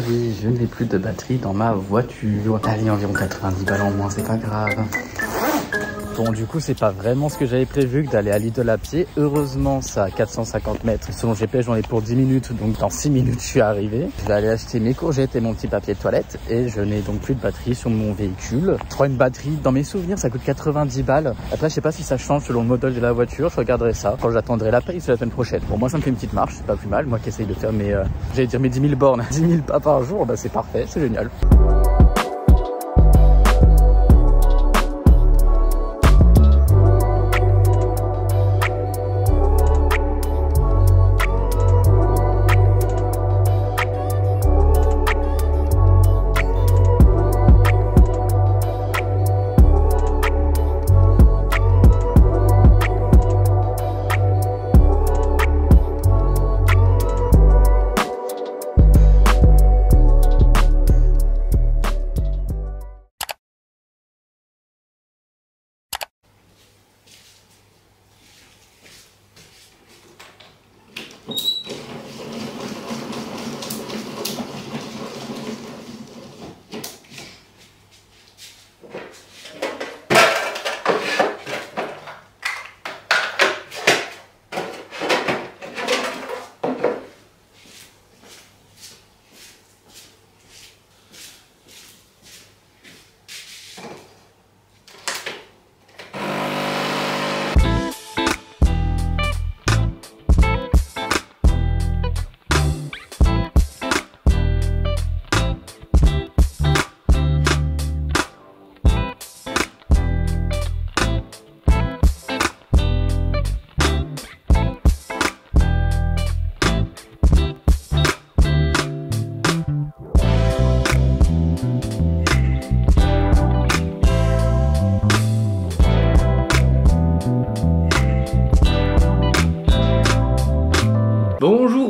ravi, je n'ai plus de batterie dans ma voiture. Allez, environ 90 balles en moins, c'est pas grave. Bon, du coup, c'est pas vraiment ce que j'avais prévu que d'aller à Lidl à pied. Heureusement, ça à 450 mètres. Selon GPS, j'en ai pour 10 minutes. Donc, dans 6 minutes, je suis arrivé. Je vais aller acheter mes courgettes et mon petit papier de toilette. Et je n'ai donc plus de batterie sur mon véhicule. Je crois une batterie, dans mes souvenirs, ça coûte 90 balles. Après, je sais pas si ça change selon le modèle de la voiture. Je regarderai ça quand j'attendrai la paye, c'est la semaine prochaine. Bon, moi, ça me fait une petite marche. C'est pas plus mal. Moi qui essaye de faire mes, j'allais dire mes 10 000 bornes, 10 000 pas par jour, bah, c'est parfait. C'est génial.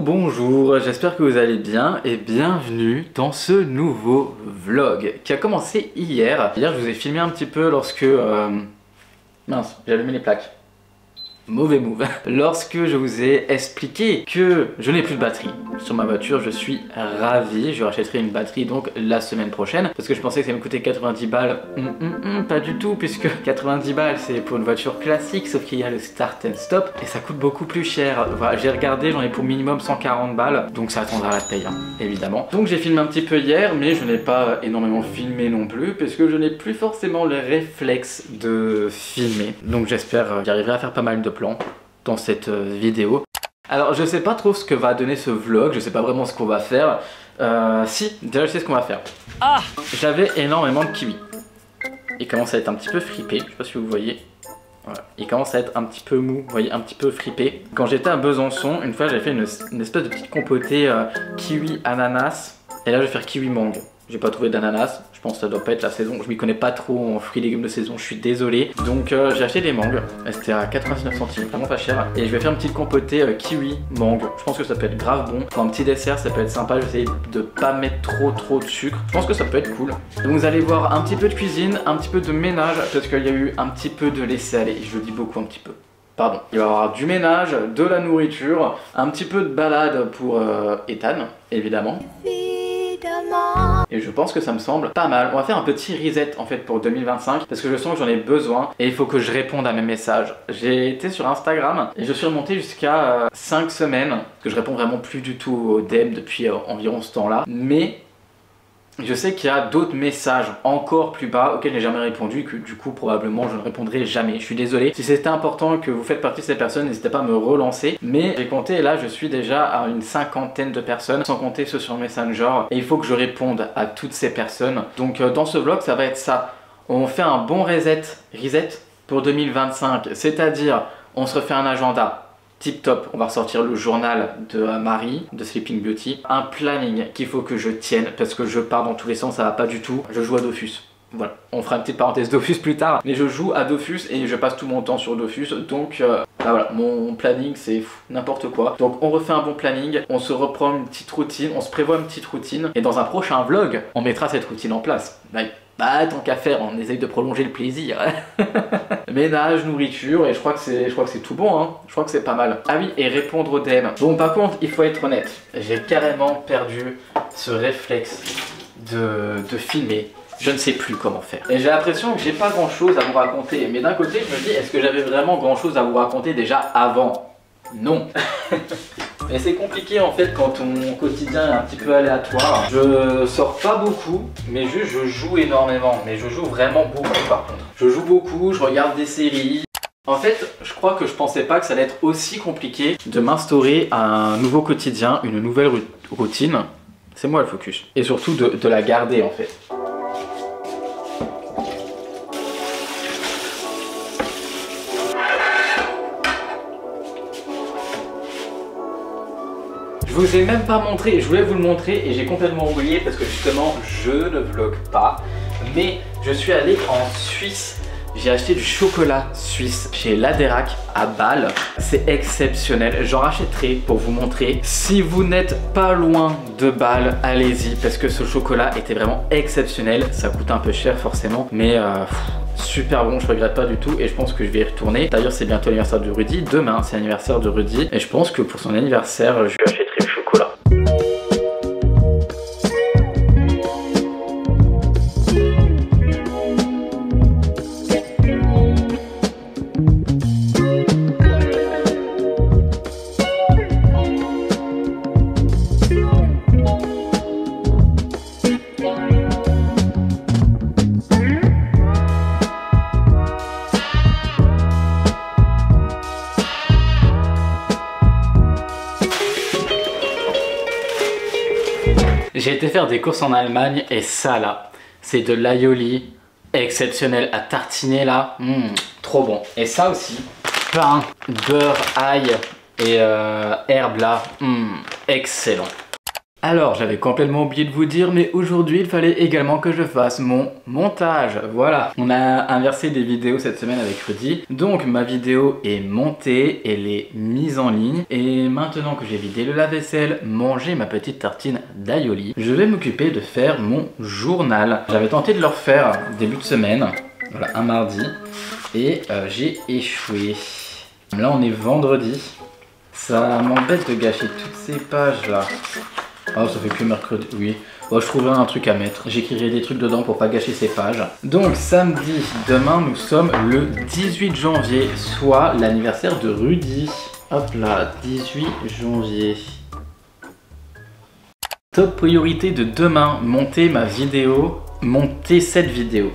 Bonjour, j'espère que vous allez bien et bienvenue dans ce nouveau vlog qui a commencé hier. Hier je vous ai filmé un petit peu lorsque... Mince, j'ai allumé les plaques. Mauvais move. Lorsque je vous ai expliqué que je n'ai plus de batterie sur ma voiture, je suis ravi. Je rachèterai une batterie donc la semaine prochaine parce que je pensais que ça me coûtait 90 balles. Pas du tout, puisque 90 balles c'est pour une voiture classique, sauf qu'il y a le start and stop et ça coûte beaucoup plus cher. Voilà, j'ai regardé, j'en ai pour minimum 140 balles, donc ça attendra la paye, hein, évidemment. Donc j'ai filmé un petit peu hier, mais je n'ai pas énormément filmé non plus, parce que je n'ai plus forcément le réflexe de filmer. Donc j'espère y arriver à faire pas mal de plans dans cette vidéo. Alors je sais pas trop ce que va donner ce vlog, je sais pas vraiment ce qu'on va faire. Si, déjà je sais ce qu'on va faire. Ah, j'avais énormément de kiwis. Il commence à être un petit peu fripé, je sais pas si vous voyez. Voilà. Il commence à être un petit peu mou, vous voyez, un petit peu fripé. Quand j'étais à Besançon, une fois j'avais fait une espèce de petite compotée kiwi ananas. Et là je vais faire kiwi mangue. J'ai pas trouvé d'ananas, je pense que ça doit pas être la saison. Je m'y connais pas trop en fruits et légumes de saison, je suis désolé. Donc j'ai acheté des mangues, c'était à 99 centimes, vraiment pas cher. Et je vais faire une petite compotée kiwi mangue. Je pense que ça peut être grave bon. Pour un petit dessert, ça peut être sympa. Je vais essayer de pas mettre trop de sucre. Je pense que ça peut être cool. Donc vous allez voir un petit peu de cuisine, un petit peu de ménage, parce qu'il y a eu un petit peu de laisser-aller. Je le dis beaucoup un petit peu. Pardon. Il va y avoir du ménage, de la nourriture, un petit peu de balade pour Ethan, évidemment. Et je pense que ça me semble pas mal. On va faire un petit reset en fait pour 2025 parce que je sens que j'en ai besoin et il faut que je réponde à mes messages. J'ai été sur Instagram et je suis remonté jusqu'à 5 semaines parce que je réponds vraiment plus du tout aux DM depuis environ ce temps-là. Mais je sais qu'il y a d'autres messages encore plus bas auxquels je n'ai jamais répondu et que du coup probablement je ne répondrai jamais. Je suis désolé. Si c'était important que vous faites partie de ces personnes, n'hésitez pas à me relancer. Mais j'ai compté et là je suis déjà à une 50aine de personnes, sans compter ceux sur Messenger. Et il faut que je réponde à toutes ces personnes. Donc dans ce vlog ça va être ça. On fait un bon reset pour 2025. C'est-à-dire on se refait un agenda. Tip top, on va ressortir le journal de Marie, de Sleeping Beauty. Un planning qu'il faut que je tienne parce que je pars dans tous les sens, ça va pas du tout. Je joue à Dofus. Voilà, on fera une petite parenthèse Dofus plus tard. Mais je joue à Dofus et je passe tout mon temps sur Dofus. Donc bah voilà, mon planning c'est n'importe quoi. Donc on refait un bon planning, on se reprend une petite routine, on se prévoit une petite routine. Et dans un prochain vlog, on mettra cette routine en place. Bye. Bah tant qu'à faire, on essaye de prolonger le plaisir. Ménage, nourriture, et je crois que c'est tout bon, hein. Je crois que c'est pas mal. Ah oui, et répondre aux DM. Bon par contre, il faut être honnête, j'ai carrément perdu ce réflexe de filmer. Je ne sais plus comment faire. Et j'ai l'impression que j'ai pas grand chose à vous raconter. Mais d'un côté, je me dis, est-ce que j'avais vraiment grand chose à vous raconter déjà avant? Non. Mais c'est compliqué en fait quand ton quotidien est un petit peu aléatoire. Je sors pas beaucoup, mais juste je joue énormément. Mais je joue vraiment beaucoup par contre. Je joue beaucoup, je regarde des séries. En fait, je crois que je pensais pas que ça allait être aussi compliqué de m'instaurer un nouveau quotidien, une nouvelle routine. C'est moi le focus. Et surtout de la garder en fait. Je vous ai même pas montré, je voulais vous le montrer et j'ai complètement oublié parce que justement je ne vlog pas. Mais je suis allé en Suisse, j'ai acheté du chocolat suisse chez Laderac à Bâle. C'est exceptionnel, j'en rachèterai pour vous montrer. Si vous n'êtes pas loin de Bâle, allez-y parce que ce chocolat était vraiment exceptionnel. Ça coûte un peu cher forcément, mais super bon, je regrette pas du tout et je pense que je vais y retourner. D'ailleurs c'est bientôt l'anniversaire de Rudy, demain c'est l'anniversaire de Rudy et je pense que pour son anniversaire je lui achèterai du chocolat. J'ai été faire des courses en Allemagne et ça là, c'est de l'aioli exceptionnel à tartiner là, trop bon. Et ça aussi, pain, beurre, ail et herbes là, excellent. Alors j'avais complètement oublié de vous dire, mais aujourd'hui il fallait également que je fasse mon montage. Voilà, on a inversé des vidéos cette semaine avec Rudy. Donc ma vidéo est montée, elle est mise en ligne. Et maintenant que j'ai vidé le lave-vaisselle, mangé ma petite tartine d'aioli, je vais m'occuper de faire mon journal. J'avais tenté de le refaire début de semaine, voilà, un mardi, et j'ai échoué. Là on est vendredi, ça m'embête de gâcher toutes ces pages là. Oh, ça fait que mercredi, oui. Oh, je trouverai un truc à mettre. J'écrirai des trucs dedans pour pas gâcher ces pages. Donc, samedi, demain, nous sommes le 18 janvier, soit l'anniversaire de Rudy. Hop là, 18 janvier. Top priorité de demain, monter ma vidéo, monter cette vidéo.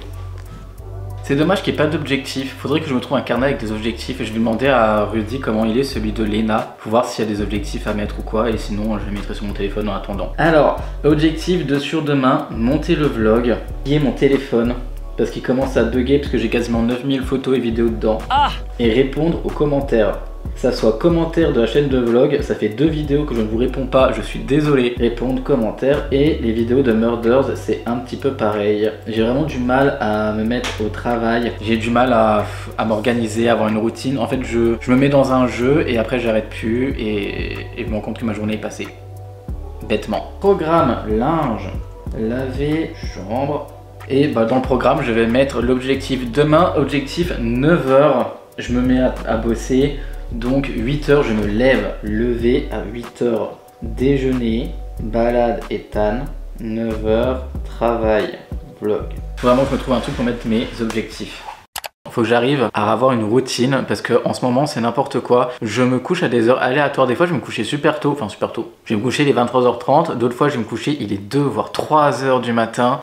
C'est dommage qu'il n'y ait pas d'objectif. Faudrait que je me trouve un carnet avec des objectifs et je vais demander à Rudy comment il est celui de Lena pour voir s'il y a des objectifs à mettre ou quoi, et sinon je les mettrai sur mon téléphone en attendant. Alors, objectif de sur demain, monter le vlog, qui est mon téléphone parce qu'il commence à bugger parce que j'ai quasiment 9000 photos et vidéos dedans. Et répondre aux commentaires. Que ça soit commentaire de la chaîne de vlog, ça fait 2 vidéos que je ne vous réponds pas, je suis désolé. Répondre, commentaires, et les vidéos de Murders, c'est un petit peu pareil. J'ai vraiment du mal à me mettre au travail, j'ai du mal à m'organiser, à avoir une routine. En fait, je me mets dans un jeu et après j'arrête plus et je me rends compte que ma journée est passée. Bêtement. Programme, linge, laver, chambre. Et bah, dans le programme, je vais mettre l'objectif demain, objectif 9h. Je me mets à bosser. Donc 8h je me lève, lever à 8h, déjeuner, balade Ethan, 9h, travail, vlog. Faut vraiment que je me trouve un truc pour mettre mes objectifs. Faut que j'arrive à avoir une routine parce que en ce moment c'est n'importe quoi. Je me couche à des heures aléatoires, des fois je vais me coucher super tôt, enfin super tôt. Je vais me coucher les 23h30, d'autres fois je vais me coucher il est 2 voire 3h du matin.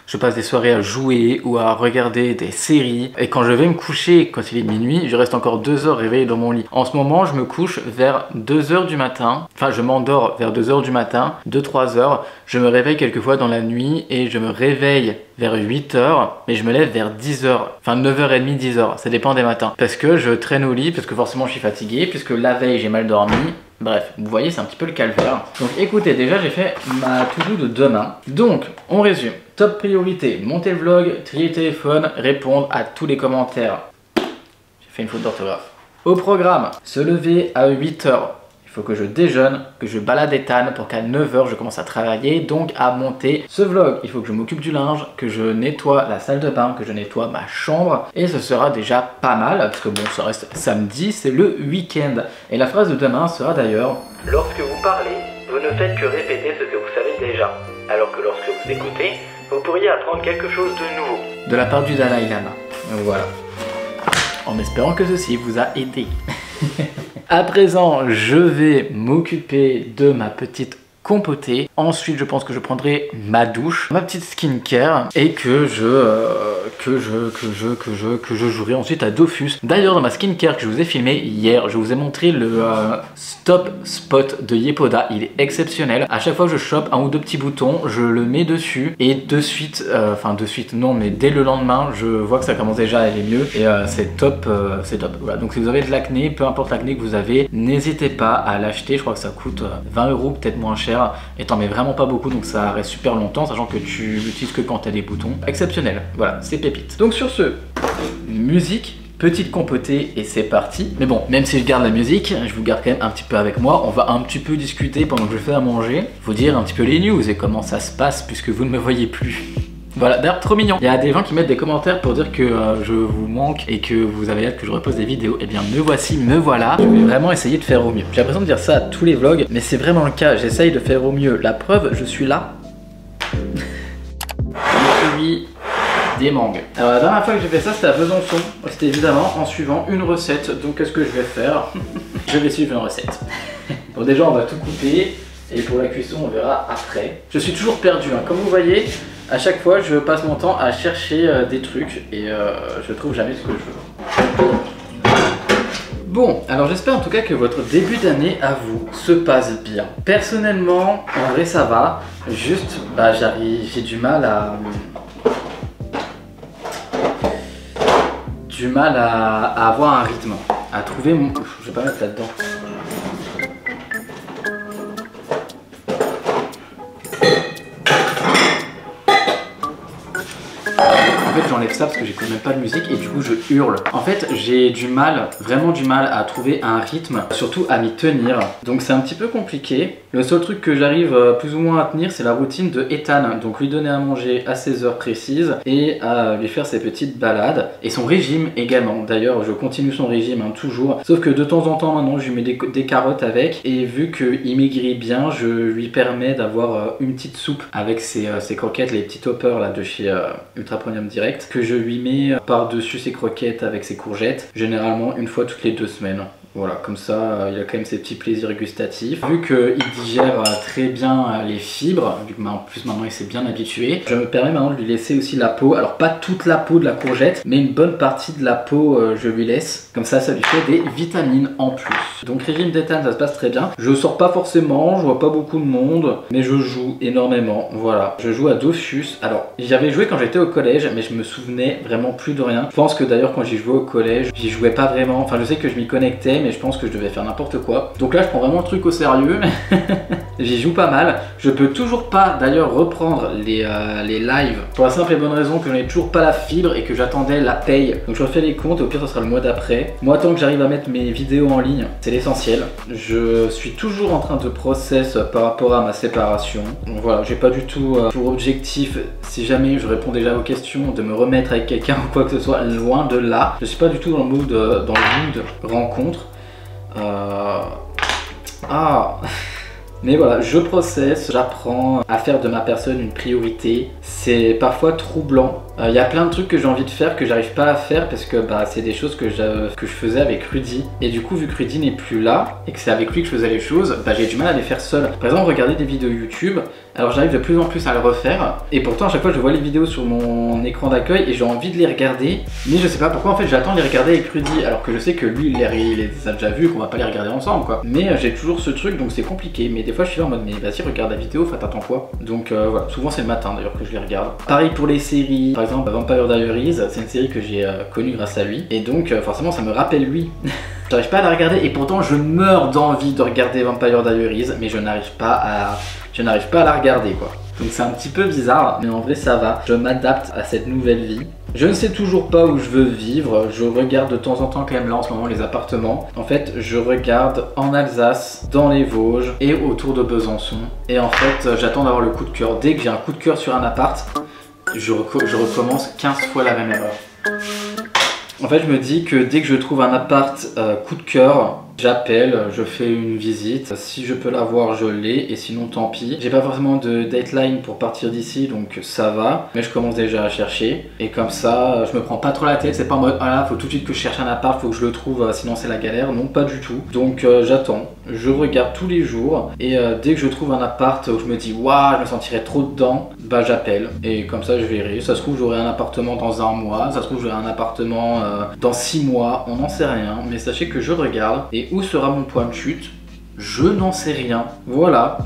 Je passe des soirées à jouer ou à regarder des séries. Et quand je vais me coucher, quand il est minuit, je reste encore 2 heures réveillé dans mon lit. En ce moment, je me couche vers 2h du matin. Enfin, je m'endors vers 2h du matin, 2-3 heures. Je me réveille quelquefois dans la nuit et je me réveille vers 8h. Mais je me lève vers 10h. Enfin, 9h30, 10h. Ça dépend des matins. Parce que je traîne au lit, parce que forcément je suis fatigué, puisque la veille j'ai mal dormi. Bref, vous voyez, c'est un petit peu le calvaire. Donc écoutez, déjà j'ai fait ma to-do de demain. Donc, on résume. Top priorité, monter le vlog, trier le téléphone, répondre à tous les commentaires. J'ai fait une faute d'orthographe. Au programme, se lever à 8h. Il faut que je déjeune, que je balade Ethan pour qu'à 9 h je commence à travailler, donc à monter ce vlog. Il faut que je m'occupe du linge, que je nettoie la salle de bain, que je nettoie ma chambre, et ce sera déjà pas mal, parce que bon, ça reste samedi, c'est le week-end. Et la phrase de demain sera d'ailleurs: lorsque vous parlez, vous ne faites que répéter ce que vous savez déjà, alors que lorsque vous écoutez, vous pourriez apprendre quelque chose de nouveau. De la part du Dalai Lama. Donc voilà. En espérant que ceci vous a aidé. À présent, je vais m'occuper de ma petite compotée. Ensuite, je pense que je prendrai ma douche, ma petite skincare et que je jouerai ensuite à Dofus. D'ailleurs, dans ma skincare que je vous ai filmé hier, je vous ai montré le Stop Spot de Yepoda. Il est exceptionnel. À chaque fois que je chope un ou deux petits boutons, je le mets dessus et de suite, non, mais dès le lendemain, je vois que ça commence déjà à aller mieux et c'est top, c'est top. Voilà. Donc si vous avez de l'acné, peu importe l'acné que vous avez, n'hésitez pas à l'acheter. Je crois que ça coûte 20 €, peut-être moins cher. Et t'en mets vraiment pas beaucoup, donc ça reste super longtemps, sachant que tu l'utilises que quand t'as des boutons. Exceptionnel, voilà, c'est pépite. Donc sur ce, musique, petite compotée et c'est parti. Mais bon, même si je garde la musique, je vous garde quand même un petit peu avec moi. On va un petit peu discuter pendant que je fais à manger. Vous dire un petit peu les news et comment ça se passe puisque vous ne me voyez plus. Voilà, d'ailleurs trop mignon. Il y a des gens qui mettent des commentaires pour dire que je vous manque et que vous avez hâte que je repose des vidéos. Eh bien me voici, me voilà. Je vais vraiment essayer de faire au mieux. J'ai l'impression de dire ça à tous les vlogs, mais c'est vraiment le cas. J'essaye de faire au mieux. La preuve, je suis là. Je suis des mangues. Alors la dernière fois que j'ai fait ça, c'était à Besançon. C'était évidemment en suivant une recette. Donc qu'est-ce que je vais faire? Je vais suivre une recette. Bon, déjà on va tout couper. Et pour la cuisson, on verra après. Je suis toujours perdu, hein. Comme vous voyez, à chaque fois, je passe mon temps à chercher des trucs et je trouve jamais ce que je veux. Bon, alors j'espère en tout cas que votre début d'année à vous se passe bien. Personnellement, en vrai ça va. Juste, j'ai du mal à... avoir un rythme. À trouver mon... Je vais pas mettre là-dedans. En fait j'enlève ça parce que j'écoute même pas de musique et du coup je hurle. En fait j'ai du mal, vraiment du mal à trouver un rythme, surtout à m'y tenir. Donc c'est un petit peu compliqué. Le seul truc que j'arrive plus ou moins à tenir, c'est la routine de Ethan. Donc lui donner à manger à ses heures précises et à lui faire ses petites balades. Et son régime également. D'ailleurs je continue son régime hein, toujours. Sauf que de temps en temps maintenant je lui mets des carottes avec. Et vu qu'il maigrit bien, je lui permets d'avoir une petite soupe avec ses croquettes, les petits toppers là de chez Ultra Premium Direct, que je lui mets par-dessus ses croquettes avec ses courgettes, généralement une fois toutes les 2 semaines. Voilà, comme ça, il a quand même ses petits plaisirs gustatifs. Vu qu'il digère très bien les fibres, vu que en plus maintenant il s'est bien habitué, je me permets maintenant de lui laisser aussi la peau. Alors pas toute la peau de la courgette, mais une bonne partie de la peau je lui laisse. Comme ça, ça lui fait des vitamines en plus. Donc régime d'Ethan, ça se passe très bien. Je sors pas forcément, je vois pas beaucoup de monde, mais je joue énormément. Voilà, je joue à Dofus. Alors j'avais joué quand j'étais au collège, mais je me souvenais vraiment plus de rien. Je pense que d'ailleurs quand j'y jouais au collège, j'y jouais pas vraiment. Enfin je sais que je m'y connectais, mais je pense que je devais faire n'importe quoi. Donc là je prends vraiment le truc au sérieux. J'y joue pas mal. Je peux toujours pas d'ailleurs reprendre les lives pour la simple et bonne raison que je n'ai toujours pas la fibre et que j'attendais la paye. Donc je refais les comptes et au pire ça sera le mois d'après. Moi tant que j'arrive à mettre mes vidéos en ligne, c'est l'essentiel. Je suis toujours en train de process par rapport à ma séparation. Donc voilà, j'ai pas du tout pour objectif, si jamais je réponds déjà aux questions, de me remettre avec quelqu'un ou quoi que ce soit, loin de là. Je suis pas du tout dans le mood rencontre. Mais voilà, je processe, j'apprends à faire de ma personne une priorité. C'est parfois troublant. Il y a plein de trucs que j'ai envie de faire que j'arrive pas à faire parce que c'est des choses que je faisais avec Rudy. Et du coup, vu que Rudy n'est plus là et que c'est avec lui que je faisais les choses, j'ai du mal à les faire seul. Par exemple, regarder des vidéos YouTube, alors j'arrive de plus en plus à le refaire. Et pourtant, à chaque fois, je vois les vidéos sur mon écran d'accueil et j'ai envie de les regarder. Mais je sais pas pourquoi, en fait, j'attends de les regarder avec Rudy. Alors que je sais que lui, il les a déjà vus, qu'on va pas les regarder ensemble, quoi. Mais j'ai toujours ce truc, donc c'est compliqué. Mais des fois, je suis là en mode, mais vas-y, regarde la vidéo, enfin, t'attends quoi? Donc voilà, souvent c'est le matin d'ailleurs que je les regarde. Pareil pour les séries. Par exemple, Vampire Diaries, c'est une série que j'ai connue grâce à lui. Et donc, forcément, ça me rappelle lui. J'arrive pas à la regarder et pourtant, je meurs d'envie de regarder Vampire Diaries, mais je n'arrive pas à la regarder, quoi. Donc c'est un petit peu bizarre, mais en vrai ça va. Je m'adapte à cette nouvelle vie. Je ne sais toujours pas où je veux vivre. Je regarde de temps en temps quand même là en ce moment les appartements. En fait, je regarde en Alsace, dans les Vosges et autour de Besançon. Et en fait, j'attends d'avoir le coup de cœur. Dès que j'ai un coup de cœur sur un appart, je recommence 15 fois la même erreur. En fait, je me dis que dès que je trouve un appart coup de cœur, j'appelle, je fais une visite. Si je peux l'avoir, je l'ai, et sinon tant pis. J'ai pas forcément de deadline pour partir d'ici, donc ça va. Mais je commence déjà à chercher, et comme ça, je me prends pas trop la tête. C'est pas en mode, ah là, faut tout de suite que je cherche un appart, faut que je le trouve, sinon c'est la galère. Non, pas du tout. Donc j'attends, je regarde tous les jours, et dès que je trouve un appart où je me dis, waouh, je me sentirais trop dedans, bah j'appelle, et comme ça je verrai. Ça se trouve, j'aurai un appartement dans un mois, ça se trouve, j'aurai un appartement dans 6 mois, on n'en sait rien. Mais sachez que je regarde, et où sera mon point de chute? Je n'en sais rien. Voilà.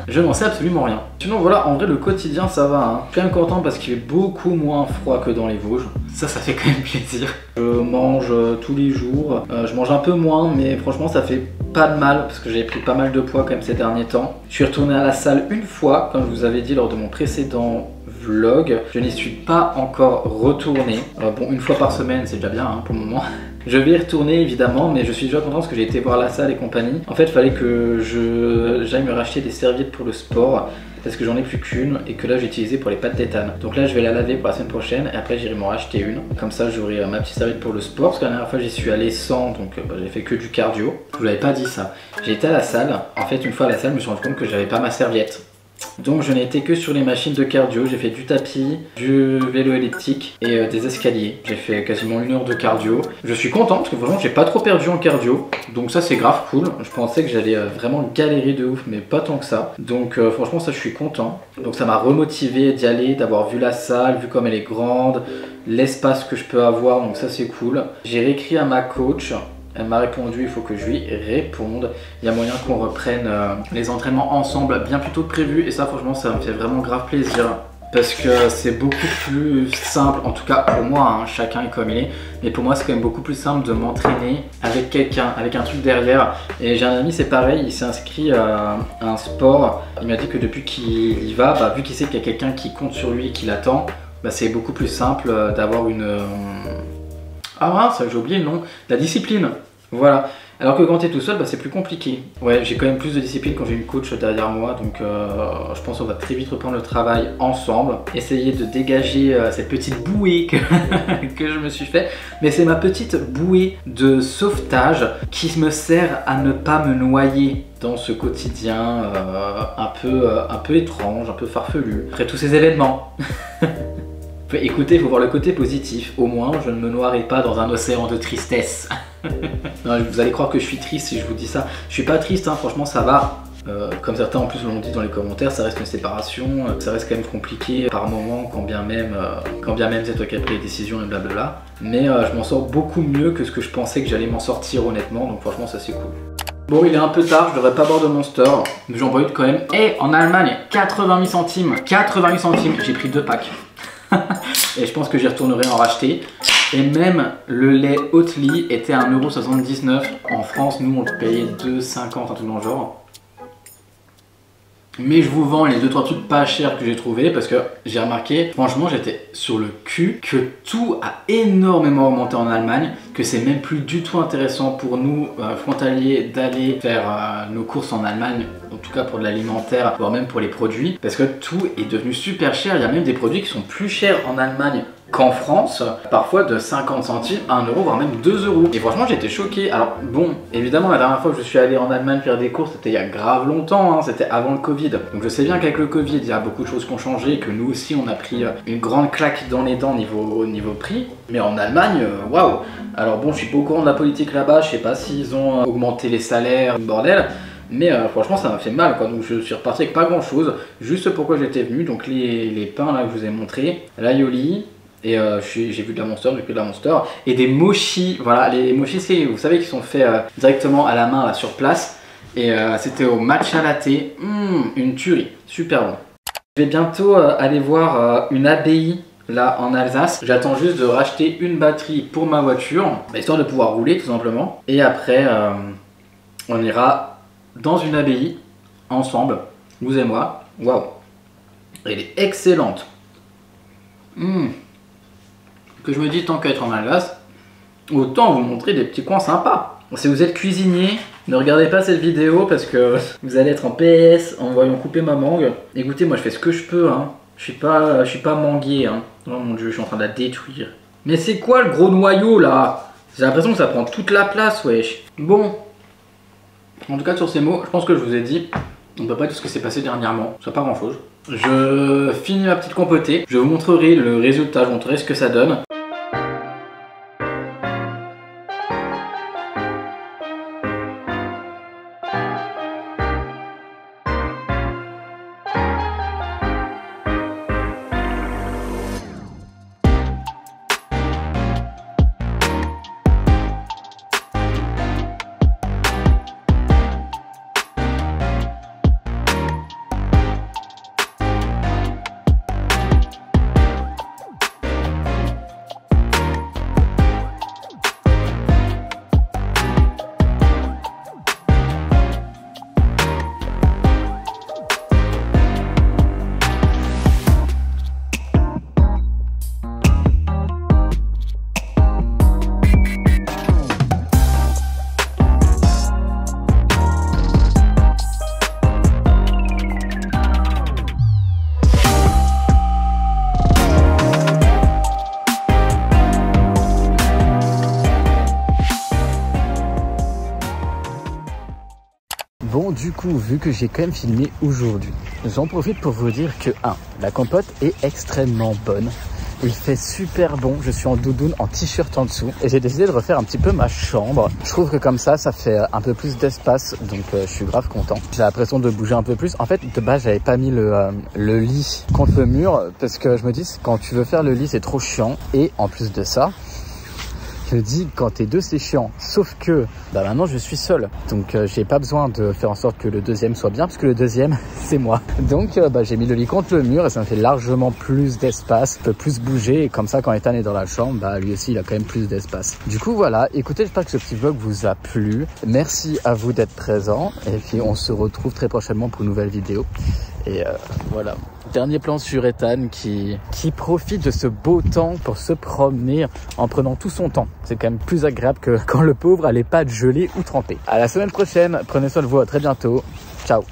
Je n'en sais absolument rien. Sinon voilà, en vrai le quotidien ça va. Hein. Je suis quand même content parce qu'il fait beaucoup moins froid que dans les Vosges. Ça fait quand même plaisir. Je mange tous les jours. Je mange un peu moins, mais franchement ça fait pas de mal parce que j'ai pris pas mal de poids quand même ces derniers temps. Je suis retourné à la salle une fois, comme je vous avais dit lors de mon précédent vlog. Je n'y suis pas encore retourné. Bon, une fois par semaine c'est déjà bien hein, pour le moment. Je vais y retourner évidemment, mais je suis déjà content parce que j'ai été voir la salle et compagnie. En fait, il fallait que j'aille me racheter des serviettes pour le sport parce que j'en ai plus qu'une et que là j'ai utilisé pour les pâtes tétane. Donc là je vais la laver pour la semaine prochaine et après j'irai m'en racheter une. Comme ça j'aurai ma petite serviette pour le sport parce que la dernière fois j'y suis allé sans, donc j'ai fait que du cardio. Je vous l'avais pas dit ça. J'ai été à la salle, en fait une fois à la salle je me suis rendu compte que j'avais pas ma serviette. Donc je n'ai été que sur les machines de cardio, j'ai fait du tapis, du vélo elliptique et des escaliers. J'ai fait quasiment 1 heure de cardio. Je suis content parce que vraiment j'ai pas trop perdu en cardio, donc ça c'est grave cool. Je pensais que j'allais vraiment galérer de ouf, mais pas tant que ça. Donc franchement ça je suis content. Donc ça m'a remotivé d'y aller, d'avoir vu la salle, vu comme elle est grande, l'espace que je peux avoir, donc ça c'est cool. J'ai réécrit à ma coach. Elle m'a répondu, il faut que je lui réponde. Il y a moyen qu'on reprenne les entraînements ensemble bien plus tôt que prévu. Et ça franchement ça me fait vraiment grave plaisir. Parce que c'est beaucoup plus simple, en tout cas pour moi, hein, chacun est comme il est. Mais pour moi c'est quand même beaucoup plus simple de m'entraîner avec quelqu'un, avec un truc derrière. Et j'ai un ami c'est pareil, il s'est inscrit à un sport. Il m'a dit que depuis qu'il y va, vu qu'il sait qu'il y a quelqu'un qui compte sur lui et qui l'attend, c'est beaucoup plus simple d'avoir une... Ah mince, j'ai oublié le nom, la discipline. Voilà. Alors que quand tu es tout seul, c'est plus compliqué. Ouais, j'ai quand même plus de discipline quand j'ai une coach derrière moi. Donc je pense qu'on va très vite reprendre le travail ensemble. Essayer de dégager cette petite bouée que je me suis fait. Mais c'est ma petite bouée de sauvetage qui me sert à ne pas me noyer dans ce quotidien un peu étrange, un peu farfelu. Après tous ces événements. Écoutez, il faut voir le côté positif. Au moins, je ne me noierai pas dans un océan de tristesse. Non, vous allez croire que je suis triste si je vous dis ça. Je suis pas triste, hein, franchement, ça va. Comme certains en plus l'ont dit dans les commentaires, ça reste une séparation. Ça reste quand même compliqué par moment, quand bien même c'est toi qui as pris les décisions et blablabla. Mais je m'en sors beaucoup mieux que ce que je pensais que j'allais m'en sortir honnêtement. Donc franchement, ça c'est cool. Bon, il est un peu tard, je devrais pas boire de Monster, mais j'en bois une quand même. Et en Allemagne, 88 centimes. 88 centimes, j'ai pris 2 packs. Et je pense que j'y retournerai en racheter. Et même le lait Oatly était à 1,79 €. En France, nous on le payait 2,50 €, un truc dans le genre. Mais je vous vends les 2-3 trucs pas chers que j'ai trouvé parce que j'ai remarqué, franchement j'étais sur le cul, que tout a énormément augmenté en Allemagne, que c'est même plus du tout intéressant pour nous frontaliers d'aller faire nos courses en Allemagne, en tout cas pour de l'alimentaire, voire même pour les produits, parce que tout est devenu super cher. Il y a même des produits qui sont plus chers en Allemagne qu'en France, parfois de 50 centimes à 1 €, voire même 2 €. Et franchement j'étais choqué. Alors bon, évidemment la dernière fois que je suis allé en Allemagne faire des courses, c'était il y a grave longtemps, hein, c'était avant le Covid. Donc je sais bien qu'avec le Covid, il y a beaucoup de choses qui ont changé, que nous aussi on a pris une grande claque dans les dents niveau prix. Mais en Allemagne, waouh. Alors bon, je suis pas au courant de la politique là-bas, je sais pas s'ils ont augmenté les salaires, bordel. Mais franchement ça m'a fait mal quoi, donc je suis reparti avec pas grand chose, juste pourquoi j'étais venu. Donc les pains là que je vous ai montré, l'aioli. Et j'ai vu de la Monster, j'ai pris de la Monster. Et des mochis, voilà, les mochis c'est, vous savez, qui sont faits directement à la main là, sur place. Et c'était au matcha latte, une tuerie, super bon. Je vais bientôt aller voir une abbaye là en Alsace. J'attends juste de racheter une batterie pour ma voiture, histoire de pouvoir rouler tout simplement. Et après, on ira dans une abbaye, ensemble, vous et moi. Waouh! Elle est excellente. Que je me dis, tant qu'à être en Alsace, autant vous montrer des petits coins sympas. Si vous êtes cuisinier, ne regardez pas cette vidéo parce que vous allez être en PS en voyant couper ma mangue. Écoutez, moi je fais ce que je peux, hein. Je suis pas manguier, hein. Oh mon dieu, je suis en train de la détruire. Mais c'est quoi le gros noyau là? J'ai l'impression que ça prend toute la place, wesh. Bon. En tout cas, sur ces mots, je pense que je vous ai dit, on ne peut pas dire ce que s'est passé dernièrement. C'est pas grand chose. Je finis ma petite compotée. Je vous montrerai le résultat, je vous montrerai ce que ça donne. Bon, du coup, vu que j'ai quand même filmé aujourd'hui, j'en profite pour vous dire que 1. La compote est extrêmement bonne. Il fait super bon, je suis en doudoune, en t-shirt en dessous et j'ai décidé de refaire un petit peu ma chambre. Je trouve que comme ça fait un peu plus d'espace, donc je suis grave content. J'ai l'impression de bouger un peu plus. En fait, de base, j'avais pas mis le lit contre le mur parce que je me dis, quand tu veux faire le lit, c'est trop chiant. Et en plus de ça, je dis quand t'es deux c'est chiant, sauf que maintenant je suis seul, donc j'ai pas besoin de faire en sorte que le deuxième soit bien parce que le deuxième c'est moi. Donc j'ai mis le lit contre le mur et ça me fait largement plus d'espace, je peux plus bouger et comme ça quand Ethan est dans la chambre, lui aussi il a quand même plus d'espace. Du coup voilà, écoutez, j'espère que ce petit vlog vous a plu, merci à vous d'être présents et puis on se retrouve très prochainement pour une nouvelle vidéo et voilà. Dernier plan sur Ethan qui profite de ce beau temps pour se promener en prenant tout son temps. C'est quand même plus agréable que quand le pauvre a les pattes gelées ou trempées. À la semaine prochaine, prenez soin de vous, à très bientôt. Ciao.